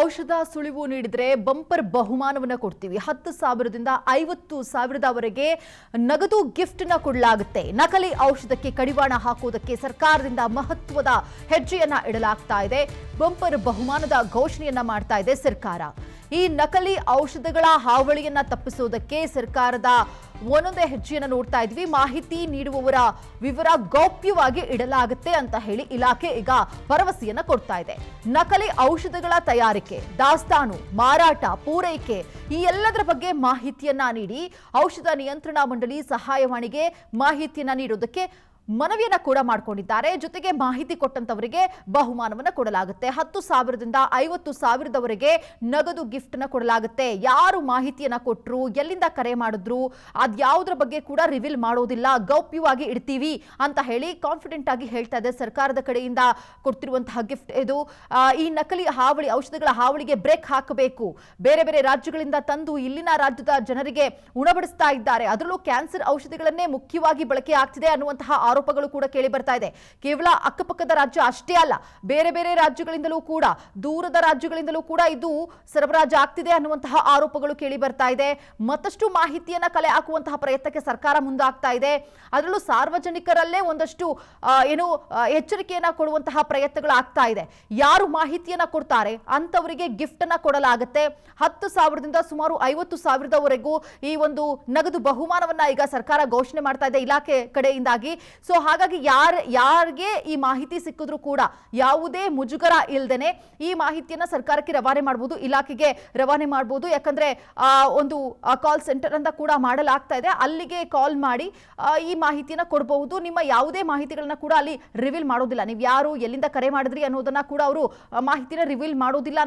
ಔಷಧ ಸುಳಿವು ನೀಡಿದ್ರೆ ಬಂಪರ್ ಬಹುಮಾನವನ್ನ ಕೊಡ್ತೀವಿ. 10,000ದಿಂದ 50,000ದವರೆಗೆ ನಗದು ಗಿಫ್ಟ್ ನ ಕೊಡಲಾಗುತ್ತೆ. ನಕಲಿ ಔಷಧಕ್ಕೆ ಕಡಿವಾಣ ಹಾಕುವುದಕ್ಕೆ ಸರ್ಕಾರದಿಂದ ಮಹತ್ವದ ಹೆಜ್ಜೆಯನ್ನ ಇಡಲಾಗ್ತಾ ಇದೆ. ಬಂಪರ್ ಬಹುಮಾನದ ಘೋಷಣೆಯನ್ನ ಮಾಡ್ತಾ ಇದೆ ಸರ್ಕಾರ. ಈ ನಕಲಿ ಔಷಧಗಳ ಹಾವಳಿಯನ್ನ ತಪ್ಪಿಸುವುದಕ್ಕೆ ಸರ್ಕಾರದ ಒಂದೊಂದೇ ಹೆಜ್ಜೆಯನ್ನು ನೋಡ್ತಾ ಇದ್ವಿ. ಮಾಹಿತಿ ನೀಡುವವರ ವಿವರ ಗೌಪ್ಯವಾಗಿ ಇಡಲಾಗುತ್ತೆ ಅಂತ ಹೇಳಿ ಇಲಾಖೆ ಈಗ ಭರವಸೆಯನ್ನ ಕೊಡ್ತಾ ಇದೆ. ನಕಲಿ ಔಷಧಗಳ ತಯಾರಿಕೆ, ದಾಸ್ತಾನು, ಮಾರಾಟ, ಪೂರೈಕೆ ಈ ಎಲ್ಲದರ ಬಗ್ಗೆ ಮಾಹಿತಿಯನ್ನ ನೀಡಿ ಔಷಧ ನಿಯಂತ್ರಣ ಮಂಡಳಿ ಸಹಾಯವಾಣಿಗೆ ಮಾಹಿತಿಯನ್ನ ನೀಡೋದಕ್ಕೆ ಮನವಿಯನ್ನ ಕೂಡ ಮಾಡಿಕೊಂಡಿದ್ದಾರೆ. ಜೊತೆಗೆ ಮಾಹಿತಿ ಕೊಟ್ಟಂತವರಿಗೆ ಬಹುಮಾನವನ್ನ ಕೊಡಲಾಗುತ್ತೆ. 10,000ದಿಂದ 50,000ದವರೆಗೆ ನಗದು ಗಿಫ್ಟ್ ನ ಕೊಡಲಾಗುತ್ತೆ. ಯಾರು ಮಾಹಿತಿಯನ್ನ ಕೊಟ್ಟರು, ಎಲ್ಲಿಂದ ಕರೆ ಮಾಡಿದ್ರು, ಅದ್ಯಾವುದ್ರ ಬಗ್ಗೆ ಕೂಡ ರಿವೀಲ್ ಮಾಡೋದಿಲ್ಲ, ಗೌಪ್ಯವಾಗಿ ಇಡ್ತೀವಿ ಅಂತ ಹೇಳಿ ಕಾನ್ಫಿಡೆಂಟ್ ಆಗಿ ಹೇಳ್ತಾ ಇದೆ. ಸರ್ಕಾರದ ಕಡೆಯಿಂದ ಕೊಡ್ತಿರುವಂತಹ ಗಿಫ್ಟ್ ಇದು. ಈ ನಕಲಿ ಹಾವಳಿ, ಔಷಧಗಳ ಹಾವಳಿಗೆ ಬ್ರೇಕ್ ಹಾಕಬೇಕು. ಬೇರೆ ಬೇರೆ ರಾಜ್ಯಗಳಿಂದ ತಂದು ಇಲ್ಲಿನ ರಾಜ್ಯದ ಜನರಿಗೆ ಉಣಬಡಿಸ್ತಾ ಇದ್ದಾರೆ. ಅದರಲ್ಲೂ ಕ್ಯಾನ್ಸರ್ ಔಷಧಿಗಳನ್ನೇ ಮುಖ್ಯವಾಗಿ ಬಳಕೆ ಆಗ್ತಿದೆ ಅನ್ನುವಂತಹ ಆರೋಪಗಳು ಕೂಡ ಕೇಳಿ ಬರ್ತಾ ಇದೆ. ಕೇವಲ ಅಕ್ಕಪಕ್ಕದ ರಾಜ್ಯ ಅಷ್ಟೇ ಅಲ್ಲ, ಬೇರೆ ಬೇರೆ ರಾಜ್ಯಗಳಿಂದಲೂ ಕೂಡ, ದೂರದ ರಾಜ್ಯಗಳಿಂದಲೂ ಕೂಡ ಇದು ಸರಬರಾಜು ಆಗ್ತಿದೆ ಅನ್ನುವಂತಹ ಆರೋಪಗಳು ಕೇಳಿ ಬರ್ತಾ ಇದೆ. ಮತ್ತಷ್ಟು ಮಾಹಿತಿಯನ್ನ ಕಲೆ ಹಾಕುವಂತಹ ಪ್ರಯತ್ನಕ್ಕೆ ಸರ್ಕಾರ ಮುಂದಾಗ್ತಾ ಇದೆ. ಅದರಲ್ಲೂ ಸಾರ್ವಜನಿಕರಲ್ಲೇ ಒಂದಷ್ಟು ಎಚ್ಚರಿಕೆಯನ್ನ ಕೊಡುವಂತಹ ಪ್ರಯತ್ನಗಳು ಆಗ್ತಾ ಇದೆ. ಯಾರು ಮಾಹಿತಿಯನ್ನ ಕೊಡ್ತಾರೆ ಅಂತವರಿಗೆ ಗಿಫ್ಟ್ ಅನ್ನ ಕೊಡಲಾಗುತ್ತೆ. 10,000ದಿಂದ ಸುಮಾರು 50,000ದವರೆಗೂ ಈ ಒಂದು ನಗದು ಬಹುಮಾನವನ್ನ ಈಗ ಸರ್ಕಾರ ಘೋಷಣೆ ಮಾಡ್ತಾ ಇದೆ ಇಲಾಖೆ ಕಡೆಯಿಂದಾಗಿ. ಸೊ ಹಾಗಾಗಿ ಯಾರಿಗೆ ಈ ಮಾಹಿತಿ ಸಿಕ್ಕಿದ್ರು ಕೂಡ ಯಾವುದೇ ಮುಜುಗರ ಇಲ್ಲದೇನೆ ಈ ಮಾಹಿತಿಯನ್ನ ಸರ್ಕಾರಕ್ಕೆ ರವಾನೆ ಮಾಡಬಹುದು, ಇಲಾಖೆಗೆ ರವಾನೆ ಮಾಡಬಹುದು. ಯಾಕಂದ್ರೆ ಒಂದು ಕಾಲ್ ಸೆಂಟರ್ ಅಂತ ಕೂಡ ಮಾಡಲಾಗ್ತಾ ಇದೆ. ಅಲ್ಲಿಗೆ ಕಾಲ್ ಮಾಡಿ ಈ ಮಾಹಿತಿಯನ್ನ ಕೊಡಬಹುದು. ನಿಮ್ಮ ಯಾವುದೇ ಮಾಹಿತಿಗಳನ್ನ ಕೂಡ ಅಲ್ಲಿ ರಿವೀಲ್ ಮಾಡೋದಿಲ್ಲ. ನೀವು ಯಾರು, ಎಲ್ಲಿಂದ ಕರೆ ಮಾಡಿದ್ರಿ ಅನ್ನೋದನ್ನ ಕೂಡ ಅವರು ಮಾಹಿತಿನ ರಿವೀಲ್ ಮಾಡೋದಿಲ್ಲ